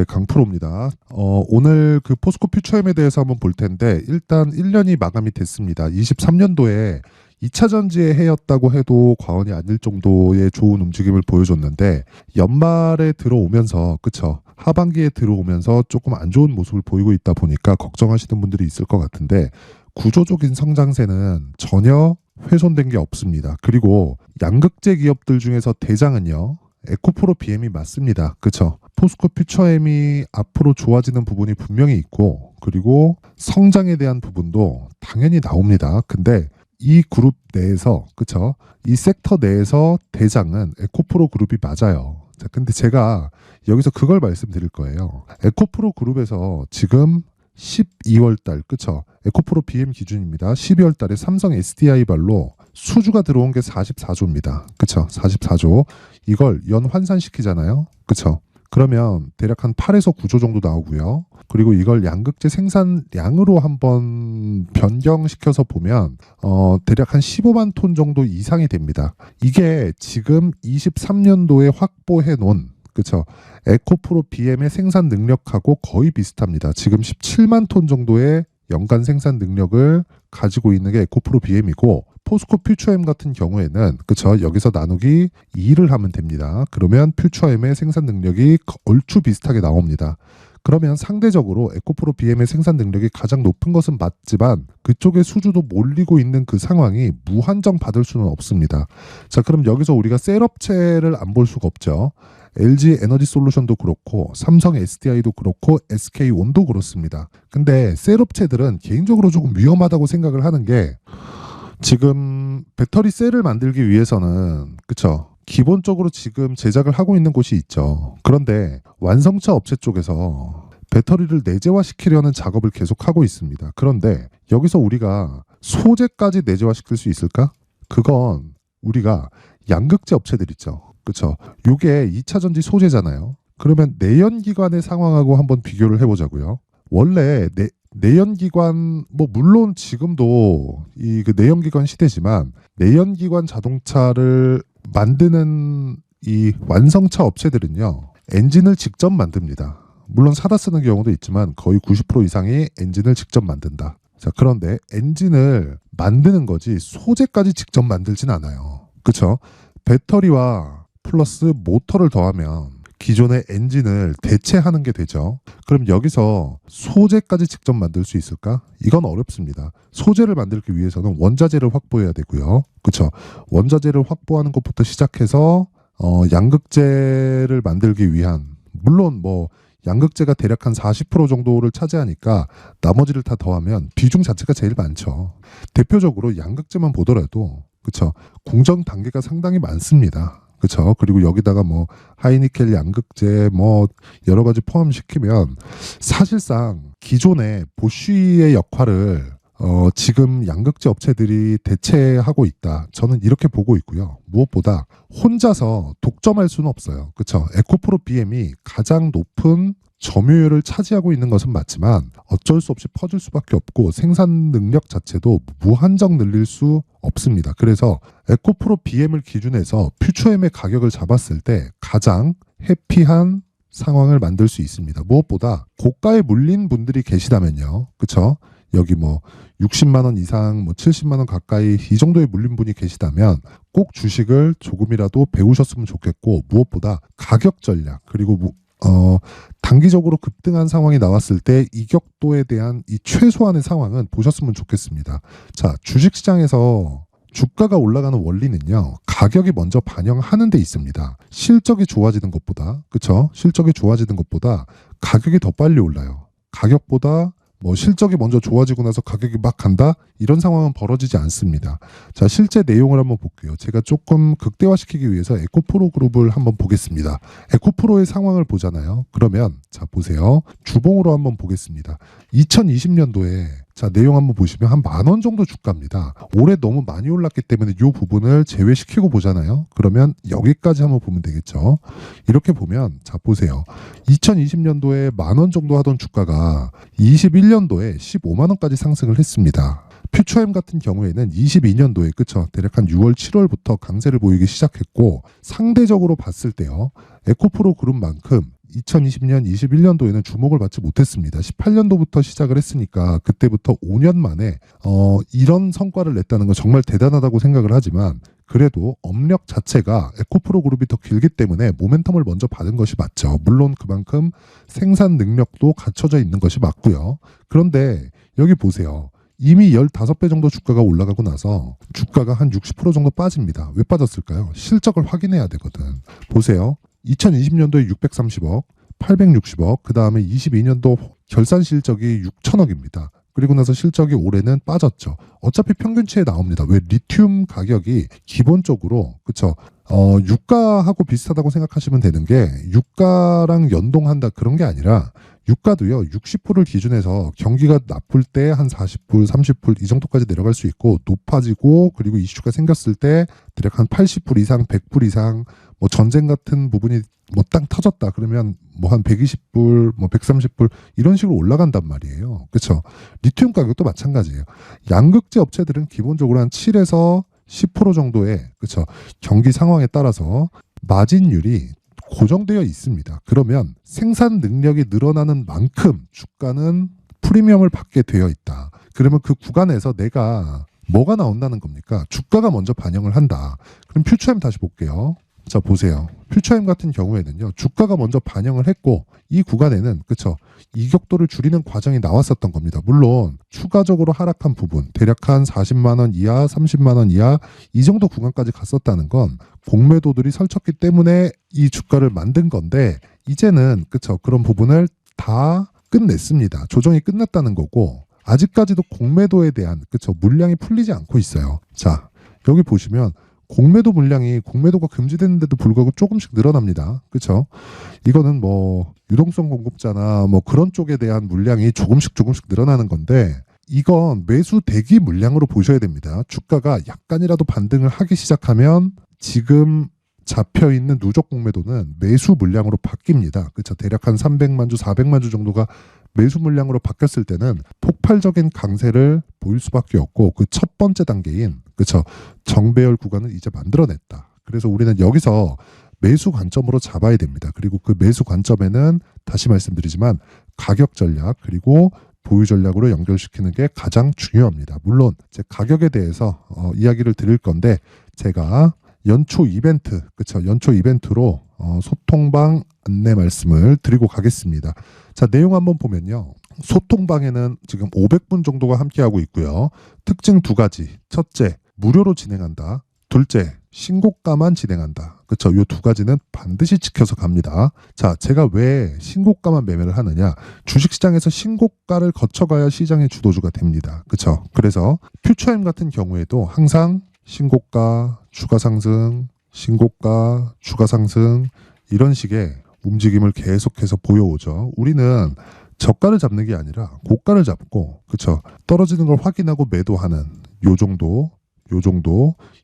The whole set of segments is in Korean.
네, 강프로입니다. 오늘 그 포스코 퓨처엠에 대해서 한번 볼 텐데, 일단 1년이 마감이 됐습니다. 23년도에 2차 전지의 해였다고 해도 과언이 아닐 정도의 좋은 움직임을 보여줬는데, 연말에 들어오면서, 그쵸? 하반기에 들어오면서 조금 안 좋은 모습을 보이고 있다 보니까 걱정하시는 분들이 있을 것 같은데, 구조적인 성장세는 전혀 훼손된 게 없습니다. 그리고 양극재 기업들 중에서 대장은요, 에코프로 BM이 맞습니다. 그쵸? 포스코 퓨처엠이 앞으로 좋아지는 부분이 분명히 있고, 그리고 성장에 대한 부분도 당연히 나옵니다. 근데 이 그룹 내에서, 그쵸? 이 섹터 내에서 대장은 에코프로 그룹이 맞아요. 자, 근데 제가 여기서 그걸 말씀드릴 거예요. 에코프로 그룹에서 지금 12월 달, 그쵸? 에코프로 BM 기준입니다. 12월 달에 삼성 SDI 발로 수주가 들어온 게 44조입니다. 그쵸? 44조. 이걸 연 환산시키잖아요. 그쵸? 그러면 대략 한 8에서 9조 정도 나오고요. 그리고 이걸 양극재 생산량으로 한번 변경시켜서 보면 대략 한 15만 톤 정도 이상이 됩니다. 이게 지금 23년도에 확보해 놓은, 그쵸? 에코프로 BM의 생산 능력하고 거의 비슷합니다. 지금 17만 톤 정도의 연간 생산 능력을 가지고 있는 게 에코프로 BM이고, 포스코 퓨처엠 같은 경우에는, 그쵸? 여기서 나누기 2를 하면 됩니다. 그러면 퓨처엠의 생산 능력이 얼추 비슷하게 나옵니다. 그러면 상대적으로 에코프로 BM의 생산 능력이 가장 높은 것은 맞지만 그쪽의 수주도 몰리고 있는 그 상황이 무한정 받을 수는 없습니다. 자, 그럼 여기서 우리가 셀업체를 안 볼 수가 없죠. LG 에너지 솔루션도 그렇고 삼성 SDI도 그렇고 SK온도 그렇습니다. 근데 셀업체들은 개인적으로 조금 위험하다고 생각을 하는 게, 지금 배터리 셀을 만들기 위해서는, 그쵸? 기본적으로 지금 제작을 하고 있는 곳이 있죠. 그런데 완성차 업체 쪽에서 배터리를 내재화시키려는 작업을 계속하고 있습니다. 그런데 여기서 우리가 소재까지 내재화시킬 수 있을까? 그건 우리가 양극재 업체들 있죠. 그쵸? 요게 2차 전지 소재잖아요. 그러면 내연기관의 상황하고 한번 비교를 해보자고요. 원래 내연기관, 뭐 물론 지금도 이 그 내연기관 시대지만, 내연기관 자동차를 만드는 이 완성차 업체들은요, 엔진을 직접 만듭니다. 물론 사다 쓰는 경우도 있지만 거의 90% 이상이 엔진을 직접 만든다. 자, 그런데 엔진을 만드는 거지 소재까지 직접 만들진 않아요. 그쵸? 배터리와 플러스 모터를 더하면 기존의 엔진을 대체하는 게 되죠. 그럼 여기서 소재까지 직접 만들 수 있을까? 이건 어렵습니다. 소재를 만들기 위해서는 원자재를 확보해야 되고요. 그렇죠? 원자재를 확보하는 것부터 시작해서 양극재를 만들기 위한, 물론 뭐 양극재가 대략 한 40% 정도를 차지하니까 나머지를 다 더하면 비중 자체가 제일 많죠. 대표적으로 양극재만 보더라도, 그렇죠? 공정 단계가 상당히 많습니다. 그렇죠. 그리고 여기다가 뭐 하이니켈 양극재 뭐 여러 가지 포함시키면 사실상 기존의 보쉬의 역할을 지금 양극재 업체들이 대체하고 있다. 저는 이렇게 보고 있고요. 무엇보다 혼자서 독점할 수는 없어요. 그렇죠. 에코프로 BM이 가장 높은 점유율을 차지하고 있는 것은 맞지만 어쩔 수 없이 퍼질 수밖에 없고 생산 능력 자체도 무한정 늘릴 수 없습니다. 그래서 에코프로 BM을 기준해서 퓨처엠의 가격을 잡았을 때 가장 해피한 상황을 만들 수 있습니다. 무엇보다 고가에 물린 분들이 계시다면요. 그렇죠? 여기 뭐 60만 원 이상, 뭐 70만 원 가까이 이 정도에 물린 분이 계시다면 꼭 주식을 조금이라도 배우셨으면 좋겠고, 무엇보다 가격 전략, 그리고 단기적으로 급등한 상황이 나왔을 때 이격도에 대한 이 최소한의 상황은 보셨으면 좋겠습니다. 자, 주식시장에서 주가가 올라가는 원리는요, 가격이 먼저 반영하는 데 있습니다. 실적이 좋아지는 것보다, 그쵸? 실적이 좋아지는 것보다 가격이 더 빨리 올라요. 가격보다 뭐 실적이 먼저 좋아지고 나서 가격이 막 간다? 이런 상황은 벌어지지 않습니다. 자, 실제 내용을 한번 볼게요. 제가 조금 극대화시키기 위해서 에코프로 그룹을 한번 보겠습니다. 에코프로의 상황을 보잖아요. 그러면 자, 보세요. 주봉으로 한번 보겠습니다. 2020년도에 자, 내용 한번 보시면 한 10,000원 정도 주가입니다. 올해 너무 많이 올랐기 때문에 이 부분을 제외시키고 보잖아요. 그러면 여기까지 한번 보면 되겠죠. 이렇게 보면 자, 보세요. 2020년도에 10,000원 정도 하던 주가가 21년도에 15만 원까지 상승을 했습니다. 퓨처엠 같은 경우에는 22년도에, 그쵸? 대략 한 6월, 7월부터 강세를 보이기 시작했고, 상대적으로 봤을 때요, 에코프로 그룹만큼 2020년, 21년도에는 주목을 받지 못했습니다. 18년도부터 시작을 했으니까 그때부터 5년 만에 이런 성과를 냈다는 건 정말 대단하다고 생각을 하지만 그래도 업력 자체가 에코프로 그룹이 더 길기 때문에 모멘텀을 먼저 받은 것이 맞죠. 물론 그만큼 생산 능력도 갖춰져 있는 것이 맞고요. 그런데 여기 보세요. 이미 15배 정도 주가가 올라가고 나서 주가가 한 60% 정도 빠집니다. 왜 빠졌을까요? 실적을 확인해야 되거든. 보세요. 2020년도에 630억, 860억, 그 다음에 22년도 결산 실적이 6천억입니다. 그리고 나서 실적이 올해는 빠졌죠. 어차피 평균치에 나옵니다. 왜 리튬 가격이 기본적으로 그쵸? 유가하고 비슷하다고 생각하시면 되는 게 유가랑 연동한다 그런 게 아니라 유가도요 60불을 기준해서 경기가 나쁠 때 한 40불, 30불 이 정도까지 내려갈 수 있고 높아지고 그리고 이슈가 생겼을 때 대략 한 80불 이상, 100불 이상 뭐 전쟁 같은 부분이 뭐 땅 터졌다 그러면 뭐 한 120불, 뭐 130불 이런 식으로 올라간단 말이에요. 그렇죠? 리튬 가격도 마찬가지예요. 양극재 업체들은 기본적으로 한 7에서 10% 정도의 그렇죠? 경기 상황에 따라서 마진율이 고정되어 있습니다. 그러면 생산 능력이 늘어나는 만큼 주가는 프리미엄을 받게 되어 있다. 그러면 그 구간에서 내가 뭐가 나온다는 겁니까? 주가가 먼저 반영을 한다. 그럼 퓨처엠 다시 볼게요. 자 보세요. 퓨처엠 같은 경우에는요. 주가가 먼저 반영을 했고 이 구간에는 그쵸 이격도를 줄이는 과정이 나왔었던 겁니다. 물론 추가적으로 하락한 부분 대략 한 40만 원 이하, 30만 원 이하 이 정도 구간까지 갔었다는 건 공매도들이 설쳤기 때문에 이 주가를 만든 건데 이제는 그쵸 그런 부분을 다 끝냈습니다. 조정이 끝났다는 거고 아직까지도 공매도에 대한 그쵸 물량이 풀리지 않고 있어요. 자 여기 보시면 공매도가 금지됐는데도 불구하고 조금씩 늘어납니다. 그렇죠? 이거는 뭐 유동성 공급자나 뭐 그런 쪽에 대한 물량이 조금씩 늘어나는 건데 이건 매수 대기 물량으로 보셔야 됩니다. 주가가 약간이라도 반등을 하기 시작하면 지금 잡혀 있는 누적 공매도는 매수 물량으로 바뀝니다. 그렇죠? 대략 한 300만 주, 400만 주 정도가 매수 물량으로 바뀌었을 때는 폭발적인 강세를 보일 수밖에 없고 그 첫 번째 단계인 그렇죠 정배열 구간을 이제 만들어냈다. 그래서 우리는 여기서 매수 관점으로 잡아야 됩니다. 그리고 그 매수 관점에는 다시 말씀드리지만 가격 전략 그리고 보유 전략으로 연결시키는 게 가장 중요합니다. 물론 제 가격에 대해서 이야기를 드릴 건데 제가 연초 이벤트 그렇죠 연초 이벤트로 소통방 안내 말씀을 드리고 가겠습니다. 자 내용 한번 보면요. 소통방에는 지금 500분 정도가 함께하고 있고요. 특징 두 가지. 첫째, 무료로 진행한다. 둘째, 신고가만 진행한다. 그렇죠? 이 두 가지는 반드시 지켜서 갑니다. 자, 제가 왜 신고가만 매매를 하느냐? 주식시장에서 신고가를 거쳐가야 시장의 주도주가 됩니다. 그렇죠? 그래서 퓨처엠 같은 경우에도 항상 신고가, 추가 상승, 신고가, 추가 상승 이런 식의 움직임을 계속해서 보여오죠. 우리는 저가를 잡는 게 아니라 고가를 잡고 그쵸 떨어지는 걸 확인하고 매도하는 요 정도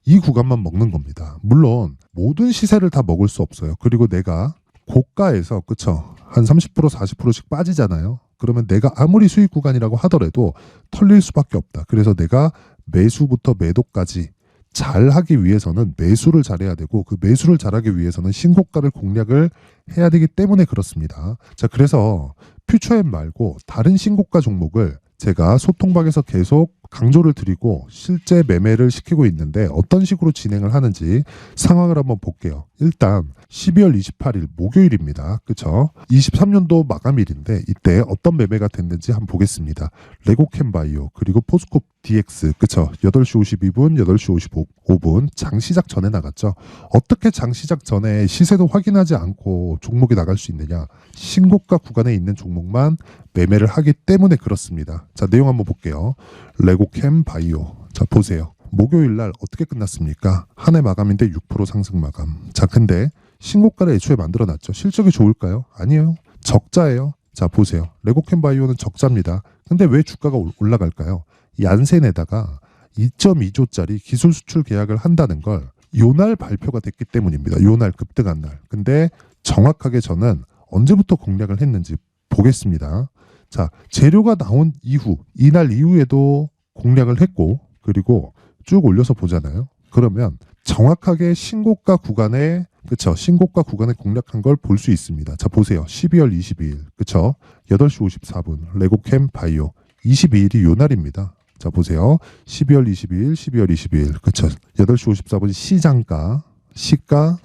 이 구간만 먹는 겁니다. 물론 모든 시세를 다 먹을 수 없어요. 그리고 내가 고가에서 그쵸 한 30% 40%씩 빠지잖아요. 그러면 내가 아무리 수익 구간이라고 하더라도 털릴 수밖에 없다. 그래서 내가 매수부터 매도까지 잘하기 위해서는 매수를 잘해야 되고 그 매수를 잘하기 위해서는 신고가를 공략을 해야 되기 때문에 그렇습니다. 자 그래서 퓨처엠 말고 다른 신고가 종목을 제가 소통방에서 계속 강조를 드리고 실제 매매를 시키고 있는데 어떤 식으로 진행을 하는지 상황을 한번 볼게요. 일단 12월 28일 목요일입니다. 그쵸? 23년도 마감일인데 이때 어떤 매매가 됐는지 한번 보겠습니다. 레고캠바이오 그리고 포스코 DX 그쵸? 8시 52분, 8시 55분 장 시작 전에 나갔죠. 어떻게 장 시작 전에 시세도 확인하지 않고 종목이 나갈 수 있느냐? 신고가 구간에 있는 종목만 매매를 하기 때문에 그렇습니다. 자 내용 한번 볼게요. 레고캠바이오 자 보세요. 목요일 날 어떻게 끝났습니까? 한 해 마감인데 6% 상승 마감. 자 근데 신고가를 애초에 만들어놨죠. 실적이 좋을까요? 아니에요. 적자예요. 자 보세요. 레고캠바이오는 적자입니다. 근데 왜 주가가 올라갈까요? 얀센에다가 2.2조짜리 기술 수출 계약을 한다는 걸 요날 발표가 됐기 때문입니다. 요날 급등한 날. 근데 정확하게 저는 언제부터 공략을 했는지 보겠습니다. 자 재료가 나온 이후 이날 이후에도 공략을 했고 그리고 쭉 올려서 보잖아요. 그러면 정확하게 신고가 구간에 그쵸? 신고가 구간을 공략한 걸 볼 수 있습니다. 자, 보세요. 12월 22일. 그쵸? 8시 54분. 레고캠 바이오. 22일이 요 날입니다. 자, 보세요. 12월 22일, 12월 22일. 그쵸? 8시 54분 시장가, 시가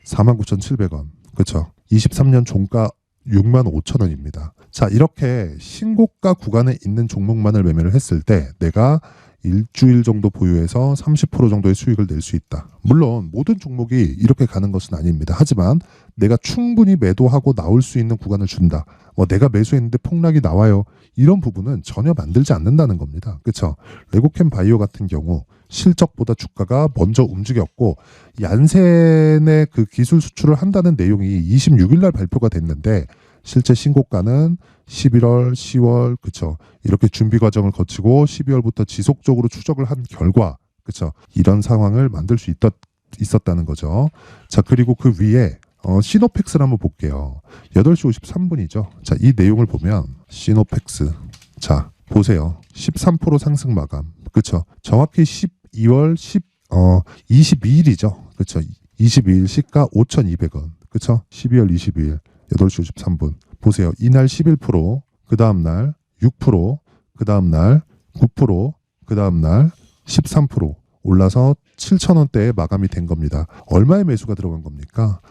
49,700원. 그쵸? 23년 종가 65,000원입니다. 자, 이렇게 신고가 구간에 있는 종목만을 매매를 했을 때 내가 일주일 정도 보유해서 30% 정도의 수익을 낼 수 있다. 물론 모든 종목이 이렇게 가는 것은 아닙니다. 하지만 내가 충분히 매도하고 나올 수 있는 구간을 준다. 내가 매수했는데 폭락이 나와요. 이런 부분은 전혀 만들지 않는다는 겁니다. 그렇죠? 레고캠 바이오 같은 경우 실적보다 주가가 먼저 움직였고 얀센의 그 기술 수출을 한다는 내용이 26일 날 발표가 됐는데 실제 신고가는 11월, 10월, 그쵸. 이렇게 준비 과정을 거치고 12월부터 지속적으로 추적을 한 결과, 그쵸. 이런 상황을 만들 수 있었다는 거죠. 자, 그리고 그 위에, 시노펙스를 한번 볼게요. 8시 53분이죠. 자, 이 내용을 보면, 시노펙스. 자, 보세요. 13% 상승 마감. 그쵸. 정확히 12월 22일이죠. 그쵸. 22일 시가 5,200원. 그쵸. 12월 22일. 8시 53분. 보세요. 이날 11%, 그 다음날 6%, 그 다음날 9%, 그 다음날 13% 올라서 7,000원대에 마감이 된 겁니다. 얼마의 매수가 들어간 겁니까?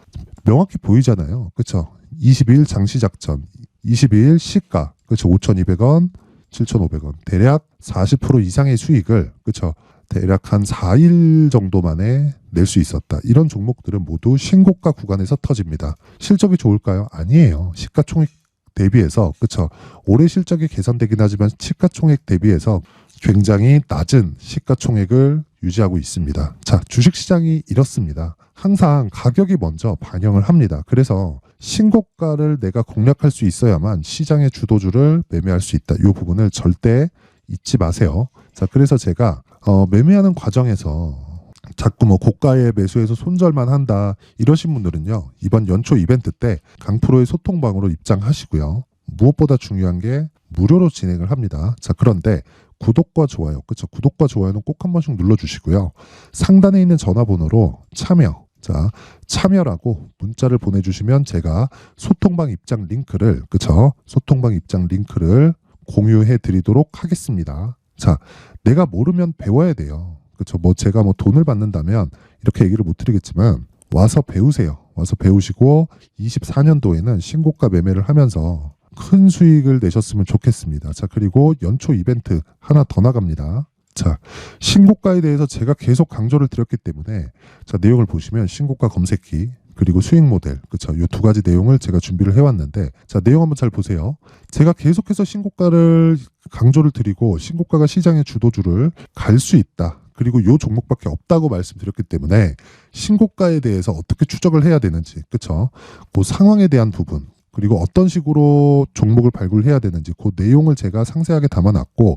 명확히 보이잖아요. 그렇죠? 22일 장시작전, 22일 시가, 그렇죠? 5,200원, 7,500원. 대략 40% 이상의 수익을, 그렇죠? 대략 한 4일 정도 만에 낼 수 있었다. 이런 종목들은 모두 신고가 구간에서 터집니다. 실적이 좋을까요? 아니에요. 시가총액 대비해서, 그쵸? 올해 실적이 개선되긴 하지만 시가총액 대비해서 굉장히 낮은 시가총액을 유지하고 있습니다. 자, 주식시장이 이렇습니다. 항상 가격이 먼저 반영을 합니다. 그래서 신고가를 내가 공략할 수 있어야만 시장의 주도주를 매매할 수 있다. 이 부분을 절대 잊지 마세요. 자, 그래서 제가 매매하는 과정에서 자꾸 고가에 매수해서 손절만 한다 이러신 분들은요, 이번 연초 이벤트 때 강프로의 소통방으로 입장하시고요. 무엇보다 중요한 게 무료로 진행을 합니다. 자, 그런데 구독과 좋아요, 그쵸? 구독과 좋아요는 꼭 한 번씩 눌러주시고요. 상단에 있는 전화번호로 참여, 자, 참여라고 문자를 보내주시면 제가 소통방 입장 링크를, 그쵸? 소통방 입장 링크를 공유해 드리도록 하겠습니다. 자, 내가 모르면 배워야 돼요. 그렇죠. 제가 돈을 받는다면 이렇게 얘기를 못 드리겠지만 와서 배우세요. 와서 배우시고 24년도에는 신고가 매매를 하면서 큰 수익을 내셨으면 좋겠습니다. 자, 그리고 연초 이벤트 하나 더 나갑니다. 자, 신고가에 대해서 제가 계속 강조를 드렸기 때문에 자, 내용을 보시면 신고가 검색기 그리고 수익 모델, 그렇죠. 이 두 가지 내용을 제가 준비를 해왔는데, 자, 내용 한번 잘 보세요. 제가 계속해서 신고가를 강조를 드리고 신고가가 시장의 주도주를 갈 수 있다. 그리고 이 종목밖에 없다고 말씀드렸기 때문에 신고가에 대해서 어떻게 추적을 해야 되는지, 그렇죠. 그 상황에 대한 부분, 그리고 어떤 식으로 종목을 발굴해야 되는지 그 내용을 제가 상세하게 담아놨고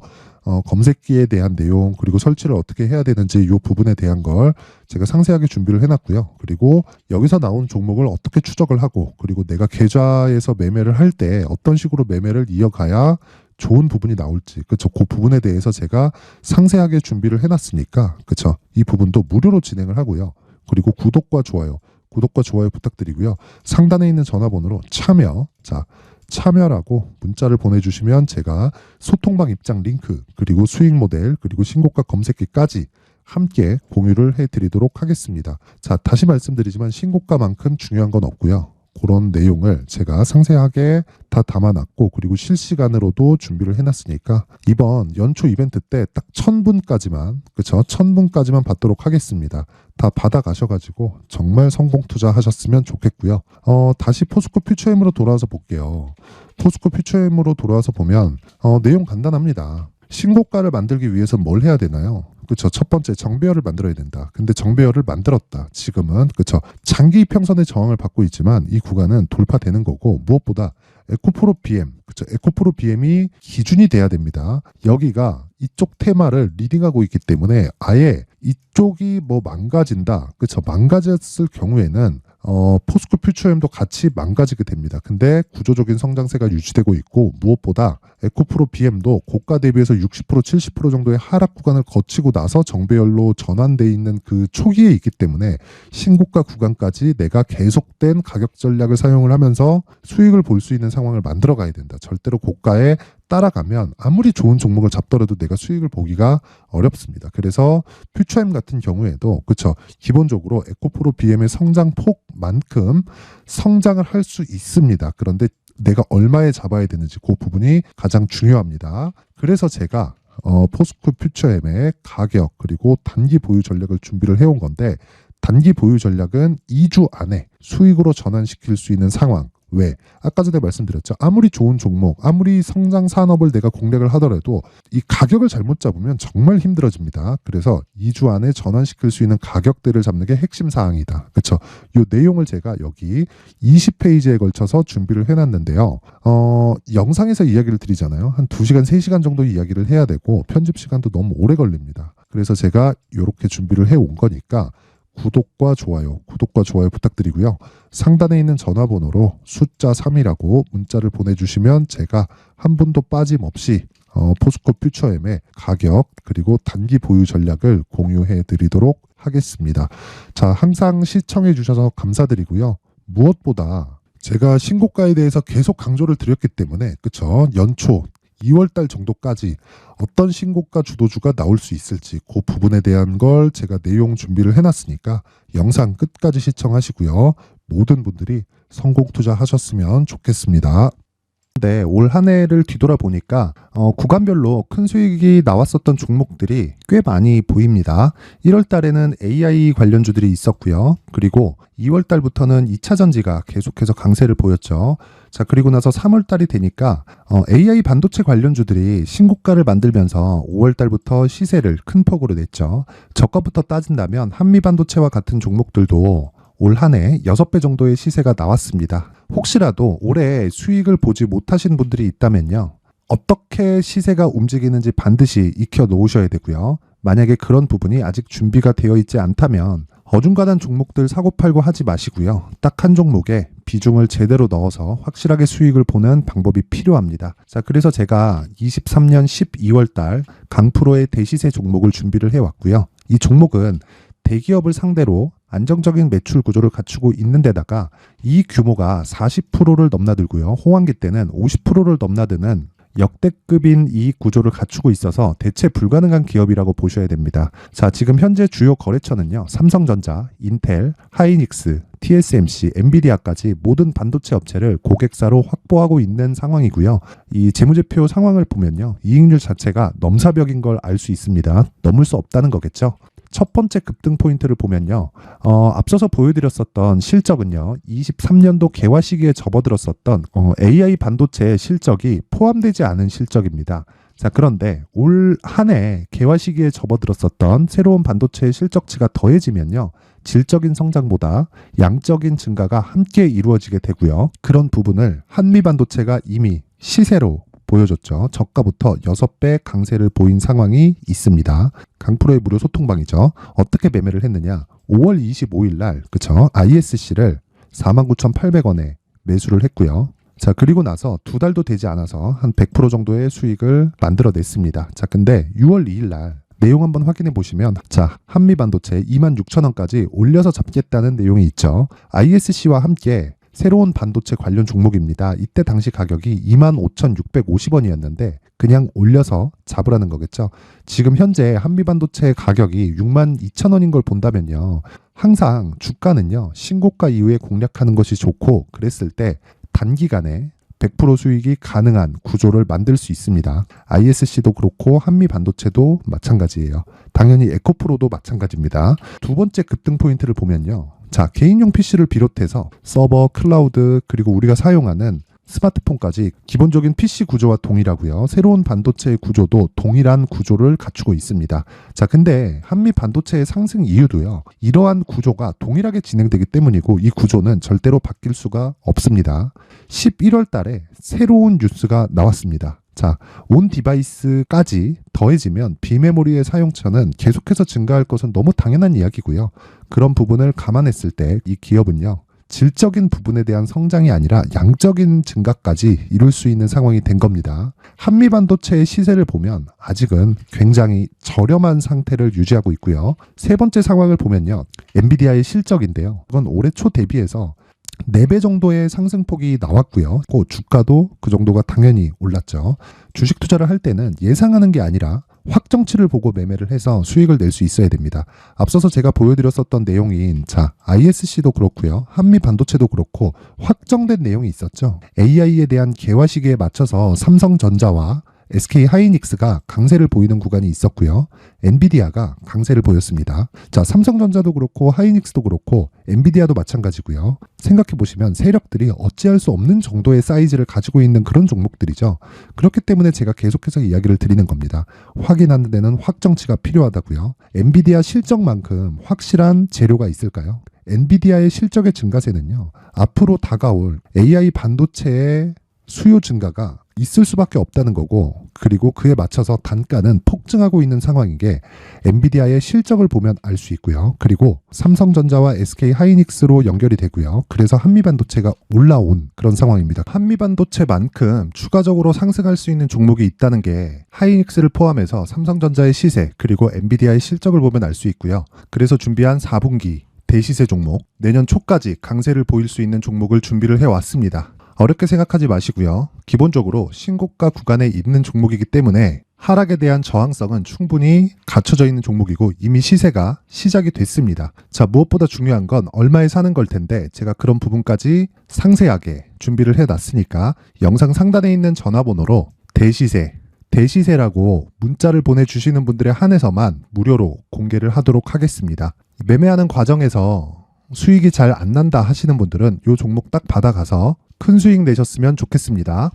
검색기에 대한 내용 그리고 설치를 어떻게 해야 되는지 이 부분에 대한 걸 제가 상세하게 준비를 해놨고요. 그리고 여기서 나온 종목을 어떻게 추적을 하고 그리고 내가 계좌에서 매매를 할 때 어떤 식으로 매매를 이어가야 좋은 부분이 나올지, 그쵸? 그 부분에 대해서 제가 상세하게 준비를 해놨으니까, 그쵸? 이 부분도 무료로 진행을 하고요. 그리고 구독과 좋아요 부탁드리고요. 상단에 있는 전화번호로 참여, 자, 참여라고 문자를 보내주시면 제가 소통방 입장 링크, 그리고 수익 모델, 그리고 신고가 검색기까지 함께 공유를 해드리도록 하겠습니다. 자, 다시 말씀드리지만 신고가만큼 중요한 건 없고요. 그런 내용을 제가 상세하게 다 담아놨고 그리고 실시간으로도 준비를 해놨으니까 이번 연초 이벤트 때 딱 1,000분까지만, 그쵸? 1,000분까지만 받도록 하겠습니다. 다 받아가셔가지고 정말 성공 투자하셨으면 좋겠고요. 다시 포스코 퓨처엠으로 돌아와서 볼게요. 포스코 퓨처엠으로 돌아와서 보면 내용 간단합니다. 신고가를 만들기 위해서 뭘 해야 되나요? 그쵸. 첫 번째 정배열을 만들어야 된다. 근데 정배열을 만들었다. 지금은 그쵸. 장기 이평선의 저항을 받고 있지만 이 구간은 돌파되는 거고 무엇보다 에코프로 BM, 그쵸. 에코프로 BM이 기준이 돼야 됩니다. 여기가 이쪽 테마를 리딩하고 있기 때문에 아예 이쪽이 망가진다. 그쵸. 망가졌을 경우에는 포스코 퓨처엠도 같이 망가지게 됩니다. 근데 구조적인 성장세가 유지되고 있고 무엇보다 에코프로 BM도 고가 대비해서 60% 70% 정도의 하락 구간을 거치고 나서 정배열로 전환돼 있는 그 초기에 있기 때문에 신고가 구간까지 내가 계속된 가격 전략을 사용을 하면서 수익을 볼 수 있는 상황을 만들어 가야 된다. 절대로 고가에 따라가면 아무리 좋은 종목을 잡더라도 내가 수익을 보기가 어렵습니다. 그래서 퓨처엠 같은 경우에도 그렇죠. 기본적으로 에코프로 BM의 성장폭만큼 성장을 할 수 있습니다. 그런데 내가 얼마에 잡아야 되는지 그 부분이 가장 중요합니다. 그래서 제가 포스코 퓨처엠의 가격 그리고 단기 보유 전략을 준비를 해온 건데 단기 보유 전략은 2주 안에 수익으로 전환시킬 수 있는 상황. 왜? 아까 전에 말씀드렸죠. 아무리 좋은 종목, 아무리 성장 산업을 내가 공략을 하더라도 이 가격을 잘못 잡으면 정말 힘들어집니다. 그래서 2주 안에 전환시킬 수 있는 가격대를 잡는 게 핵심 사항이다. 그렇죠? 이 내용을 제가 여기 20페이지에 걸쳐서 준비를 해놨는데요. 영상에서 이야기를 드리잖아요. 한 2시간, 3시간 정도 이야기를 해야 되고 편집 시간도 너무 오래 걸립니다. 그래서 제가 이렇게 준비를 해온 거니까 구독과 좋아요 부탁드리고요. 상단에 있는 전화번호로 숫자 3이라고 문자를 보내주시면 제가 한 분도 빠짐없이 포스코 퓨처엠의 가격 그리고 단기 보유 전략을 공유해 드리도록 하겠습니다. 자, 항상 시청해 주셔서 감사드리고요. 무엇보다 제가 신고가에 대해서 계속 강조를 드렸기 때문에 그쵸? 연초 2월달 정도까지 어떤 신고가 주도주가 나올 수 있을지 그 부분에 대한 걸 제가 내용 준비를 해놨으니까 영상 끝까지 시청하시고요. 모든 분들이 성공 투자하셨으면 좋겠습니다. 네, 올 한 해를 뒤돌아보니까 구간별로 큰 수익이 나왔었던 종목들이 꽤 많이 보입니다. 1월 달에는 AI 관련주들이 있었고요. 그리고 2월 달부터는 2차 전지가 계속해서 강세를 보였죠. 자, 그리고 나서 3월 달이 되니까 AI 반도체 관련주들이 신고가를 만들면서 5월 달부터 시세를 큰 폭으로 냈죠. 저가부터 따진다면 한미 반도체와 같은 종목들도 올 한 해 6배 정도의 시세가 나왔습니다. 혹시라도 올해 수익을 보지 못하신 분들이 있다면요. 어떻게 시세가 움직이는지 반드시 익혀 놓으셔야 되고요. 만약에 그런 부분이 아직 준비가 되어 있지 않다면 어중간한 종목들 사고팔고 하지 마시고요. 딱 한 종목에 비중을 제대로 넣어서 확실하게 수익을 보는 방법이 필요합니다. 자, 그래서 제가 23년 12월 달 강프로의 대시세 종목을 준비를 해왔고요. 이 종목은 대기업을 상대로 안정적인 매출 구조를 갖추고 있는 데다가 이 규모가 40%를 넘나들고요. 호황기 때는 50%를 넘나드는 역대급인 이익 구조를 갖추고 있어서 대체 불가능한 기업이라고 보셔야 됩니다. 자, 지금 현재 주요 거래처는요. 삼성전자, 인텔, 하이닉스, TSMC, 엔비디아까지 모든 반도체 업체를 고객사로 확보하고 있는 상황이고요. 이 재무제표 상황을 보면요. 이익률 자체가 넘사벽인 걸 알 수 있습니다. 넘을 수 없다는 거겠죠. 첫 번째 급등 포인트를 보면요. 앞서서 보여드렸었던 실적은요. 23년도 개화 시기에 접어들었었던 AI 반도체의 실적이 포함되지 않은 실적입니다. 자, 그런데 올 한 해 개화 시기에 접어들었었던 새로운 반도체의 실적치가 더해지면요. 질적인 성장보다 양적인 증가가 함께 이루어지게 되고요. 그런 부분을 한미 반도체가 이미 시세로 보여줬죠. 저가부터 6배 강세를 보인 상황이 있습니다. 강프로의 무료 소통방이죠. 어떻게 매매를 했느냐. 5월 25일 날 그쵸? ISC를 49,800원에 매수를 했고요. 자, 그리고 나서 2달도 되지 않아서 한 100% 정도의 수익을 만들어냈습니다. 자, 근데 6월 2일 날 내용 한번 확인해 보시면 자, 한미반도체 26,000원까지 올려서 잡겠다는 내용이 있죠. ISC와 함께 새로운 반도체 관련 종목입니다. 이때 당시 가격이 25,650원이었는데 그냥 올려서 잡으라는 거겠죠. 지금 현재 한미반도체 가격이 62,000원인 걸 본다면요. 항상 주가는요. 신고가 이후에 공략하는 것이 좋고 그랬을 때 단기간에 100% 수익이 가능한 구조를 만들 수 있습니다. ISC도 그렇고 한미반도체도 마찬가지예요. 당연히 에코프로도 마찬가지입니다. 두 번째 급등 포인트를 보면요. 자, 개인용 PC를 비롯해서 서버, 클라우드, 그리고 우리가 사용하는 스마트폰까지 기본적인 PC 구조와 동일하고요. 새로운 반도체의 구조도 동일한 구조를 갖추고 있습니다. 자, 근데 한미 반도체의 상승 이유도요. 이러한 구조가 동일하게 진행되기 때문이고 이 구조는 절대로 바뀔 수가 없습니다. 11월 달에 새로운 뉴스가 나왔습니다. 자, 온 디바이스까지 더해지면 비메모리의 사용처는 계속해서 증가할 것은 너무 당연한 이야기고요. 그런 부분을 감안했을 때 이 기업은요. 질적인 부분에 대한 성장이 아니라 양적인 증가까지 이룰 수 있는 상황이 된 겁니다. 한미반도체의 시세를 보면 아직은 굉장히 저렴한 상태를 유지하고 있고요. 세 번째 상황을 보면요. 엔비디아의 실적인데요. 이건 올해 초 대비해서 4배 정도의 상승폭이 나왔고요. 주가도 그 정도가 당연히 올랐죠. 주식 투자를 할 때는 예상하는 게 아니라 확정치를 보고 매매를 해서 수익을 낼 수 있어야 됩니다. 앞서서 제가 보여드렸었던 내용인 ISC도 그렇고요. 한미 반도체도 그렇고 확정된 내용이 있었죠. AI에 대한 개화 시기에 맞춰서 삼성전자와 SK 하이닉스가 강세를 보이는 구간이 있었고요. 엔비디아가 강세를 보였습니다. 삼성전자도 그렇고 하이닉스도 그렇고 엔비디아도 마찬가지고요. 생각해 보시면 세력들이 어찌할 수 없는 정도의 사이즈를 가지고 있는 그런 종목들이죠. 그렇기 때문에 제가 계속해서 이야기를 드리는 겁니다. 확인하는 데는 확정치가 필요하다고요. 엔비디아 실적만큼 확실한 재료가 있을까요? 엔비디아의 실적의 증가세는요. 앞으로 다가올 AI 반도체의 수요 증가가 있을 수밖에 없다는 거고, 그리고 그에 맞춰서 단가는 폭증하고 있는 상황인 게 엔비디아의 실적을 보면 알 수 있고요. 그리고 삼성전자와 SK 하이닉스로 연결이 되고요. 그래서 한미반도체가 올라온 그런 상황입니다. 한미반도체만큼 추가적으로 상승할 수 있는 종목이 있다는 게 하이닉스를 포함해서 삼성전자의 시세 그리고 엔비디아의 실적을 보면 알 수 있고요. 그래서 준비한 4분기 대시세 종목, 내년 초까지 강세를 보일 수 있는 종목을 준비를 해왔습니다. 어렵게 생각하지 마시고요. 기본적으로 신고가 구간에 있는 종목이기 때문에 하락에 대한 저항성은 충분히 갖춰져 있는 종목이고 이미 시세가 시작이 됐습니다. 무엇보다 중요한 건 얼마에 사는 걸 텐데 제가 그런 부분까지 상세하게 준비를 해놨으니까 영상 상단에 있는 전화번호로 대시세라고 문자를 보내주시는 분들에 한해서만 무료로 공개를 하도록 하겠습니다. 매매하는 과정에서 수익이 잘 안 난다 하시는 분들은 이 종목 딱 받아가서 큰 수익 내셨으면 좋겠습니다.